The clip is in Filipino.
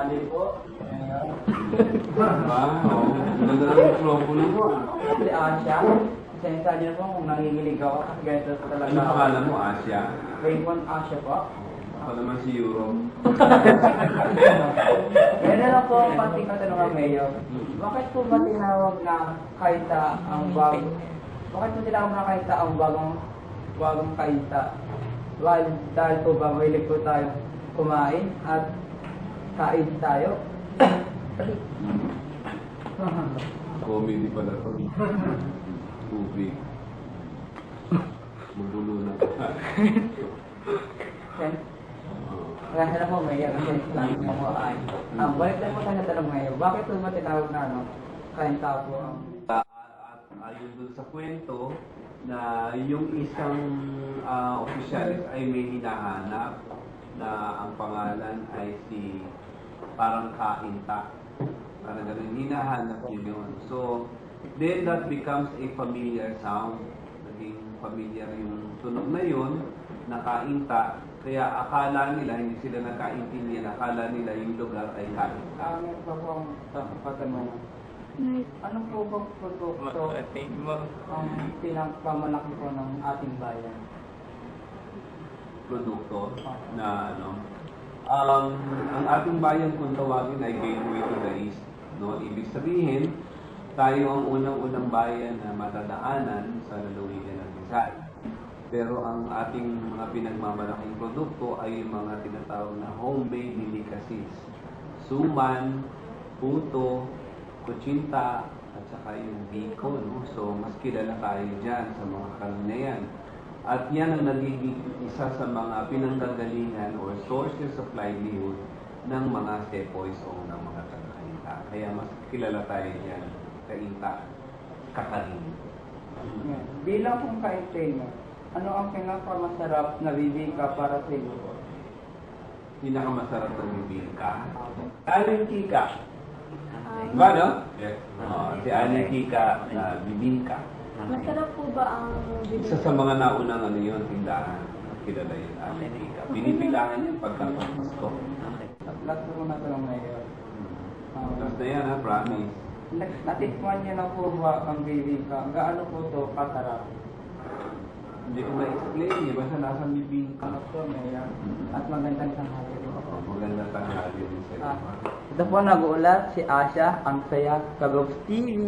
tanghali po. Ayan. Wow, ganda ng mikropono mo. Si Asya. Pasensya niyo po kung nanginginig ako kasi ganito po talaga. Ano pangalan mo, Asya? Raymond Asya po. Ako naman si Euro. Ngayon na lang po ang panting katanungan ngayon. Bakit po ba tinawag na kaita ang bago? Bakit po tinawag na kaita ang bagong kaita? Dahil po ba mahilig po tayo kumain at kain tayo? Comedy pala to. Tubig. Magulo na. Kaya na po may kasi lang mo kumain. Balik lang po tayo na tanong ngayon. Bakit po ba tinawag na kain tao po ang Ayon dun sa kwento na yung isang opisyalis ay may hinahanap na ang pangalan ay si parang Kainta. Parang ganun, hinahanap yun. So, then that becomes a familiar sound. Naging familiar yung tunog na yun, na Kainta. Kaya akala nila, hindi sila nagkaintindihan, akala nila yung lugar ay Kainta. meron pa po ang katanungan? Ano po bang produkto ang pinagpamalaki po ng ating bayan? Produkto na ang ating bayan kung tawagin ay gateway to the east. No? Ibig sabihin, tayo ang unang-unang bayan na matadaanan sa lalawigan ng Visayas. Pero ang ating mga pinagmamalaking produkto ay yung mga tinatawag na homemade delicacies. Suman, puto, kutsinta, at saka yung biko. No? So, mas kilala tayo dyan sa mga karne yan. At yan ang nagiging isa sa mga pinanggagalingan or sources of livelihood ng mga sepoys o ng mga taga-Kainta. Kaya mas kilala tayo dyan, Kainta, Kakarin. Bilang kung kaintin, ano ang pinakamasarap na bibingka para sa iyo? Pinakamasarap ng bibingka. Aling Kika. Ba, no? Yes. Si Aling Kika na bibingka. Masarap po ba ang Isa sa mga naunang tindahan. Kilala yun, Aling Kika. Pinipilangan yun pagkakapasko. Last ko na tanong ngayon. Tapos na yan, ha? Promise. Natikman niyo na po ba ang bibingka? Gaano po ito kasarap? Hindi ko ma-explain eh. Basta nasa bibingka. Ano po, Mayor? At magandang tanghali po. Maganda tanghali din sa'yo. Ito po nag-uulat si Asya, ang saya, Kagogs TV.